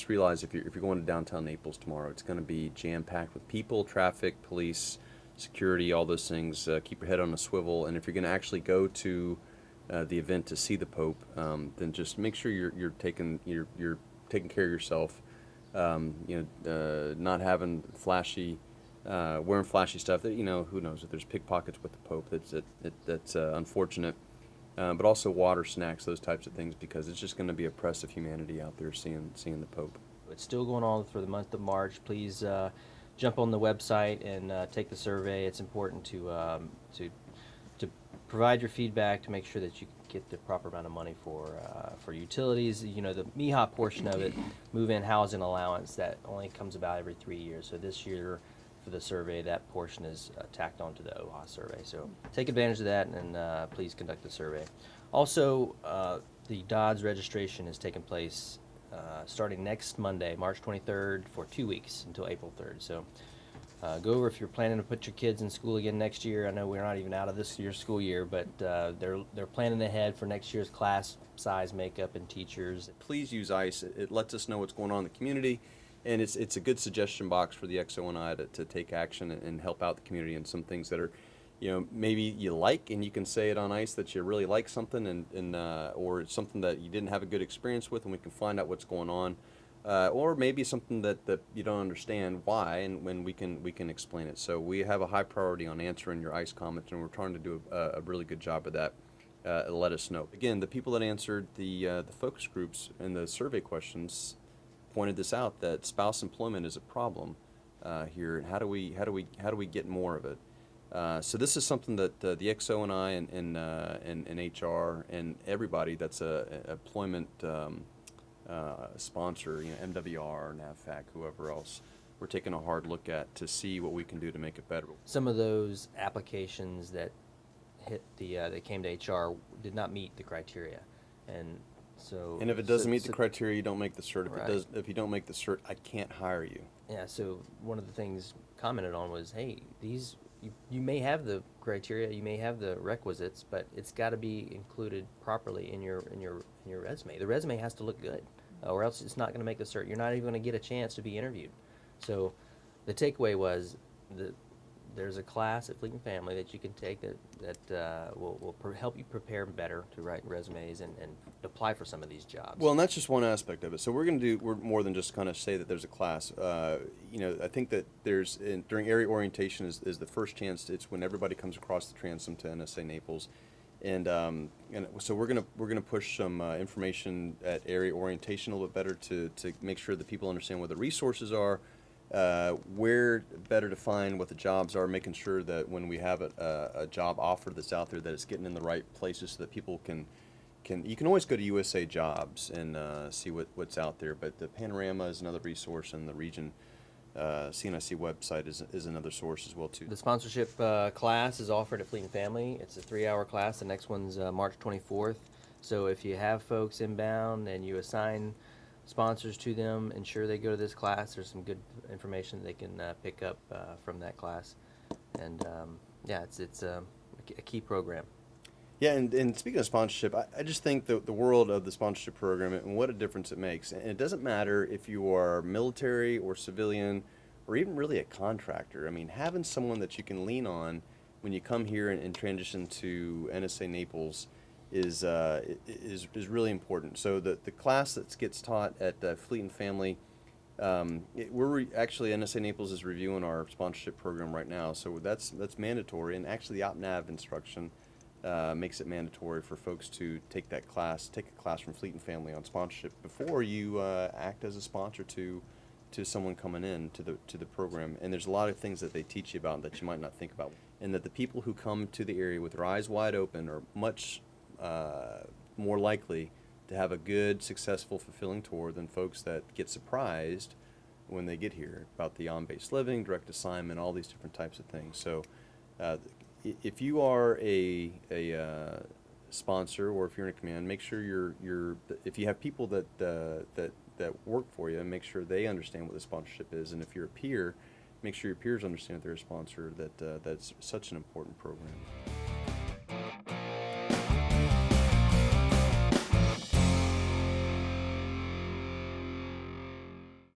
just realize if you're going to downtown Naples tomorrow, it's going to be jam-packed with people, traffic, police, security, all those things. Keep your head on a swivel, and if you're going to actually go to the event to see the Pope, then just make sure you're taking care of yourself. Not having flashy, wearing flashy stuff. That who knows if there's pickpockets with the Pope. That's unfortunate. But also water, snacks, those types of things, because it's just going to be a press of humanity out there seeing the Pope. It's still going on for the month of March. Please jump on the website and take the survey. It's important to provide your feedback to make sure that you get the proper amount of money for utilities. The MIHA portion of it, move-in housing allowance, that only comes about every 3 years. So this year, for the survey, that portion is tacked onto the OHA survey. So take advantage of that, and please conduct the survey. Also, the Dodds registration is taking place starting next Monday, March 23rd, for 2 weeks until April 3rd. So go over if you're planning to put your kids in school again next year. I know we're not even out of this year's school year, but they're planning ahead for next year's class size makeup and teachers. Please use ICE. It lets us know what's going on in the community, and it's a good suggestion box for the XONI to take action and help out the community in some things that are, maybe you like, and you can say it on ICE that you really like something, and or it's something that you didn't have a good experience with, and we can find out what's going on. Or maybe something that you don't understand why, and when we can explain it. So we have a high priority on answering your ICE comments, and we're trying to do a really good job of that. Let us know. Again, the people that answered the focus groups and the survey questions pointed this out, that spouse employment is a problem here, and how do we get more of it? So this is something that the XONI and HR and everybody that's a employment sponsor, MWR, NAVFAC, whoever else, we're taking a hard look at to see what we can do to make it better. Some of those applications that hit that came to HR did not meet the criteria, and so. And if it doesn't meet the criteria, you don't make the cert. Right. If you don't make the cert, I can't hire you. Yeah. So one of the things commented on was, hey, these you may have the criteria, you may have the requisites, but it's got to be included properly in your resume. The resume has to look good, or else it's not going to make the cert. You're not even going to get a chance to be interviewed. So the takeaway was that there's a class at Fleet and Family that you can take that will help you prepare better to write resumes and apply for some of these jobs. Well, and that's just one aspect of it. So we're more than just kind of say that there's a class. I think that during area orientation is the first chance. It's when everybody comes across the transom to NSA Naples, and so we're gonna push some information at area orientation a little bit better to make sure that people understand what the resources are. Where better to find what the jobs are, making sure that when we have a job offer that's out there, that it's getting in the right places so that people can you can always go to USA Jobs and see what's out there, but the Panorama is another resource, and the region CNIC website is another source as well too. The sponsorship class is offered at Fleet and Family. It's a 3-hour class. The next one's March 24th. So if you have folks inbound and you assign sponsors to them, ensure they go to this class. There's some good information they can pick up from that class, and it's a key program. Yeah, and speaking of sponsorship, I just think the world of the sponsorship program and what a difference it makes. And it doesn't matter if you are military or civilian or even really a contractor. I mean, having someone that you can lean on when you come here and transition to NSA Naples is really important. So the class that gets taught at Fleet and Family, actually NSA Naples is reviewing our sponsorship program right now. So that's mandatory, and actually the OpNav instruction makes it mandatory for folks to take a class from Fleet and Family on sponsorship before you act as a sponsor to someone coming in to the program. And there's a lot of things that they teach you about that you might not think about, and that the people who come to the area with their eyes wide open are much more likely to have a good, successful, fulfilling tour than folks that get surprised when they get here about the on-base living, direct assignment, all these different types of things. So if you are a sponsor, or if you're in a command, make sure if you have people that work for you, make sure they understand what the sponsorship is. And if you're a peer, make sure your peers understand that they're a sponsor, that's such an important program.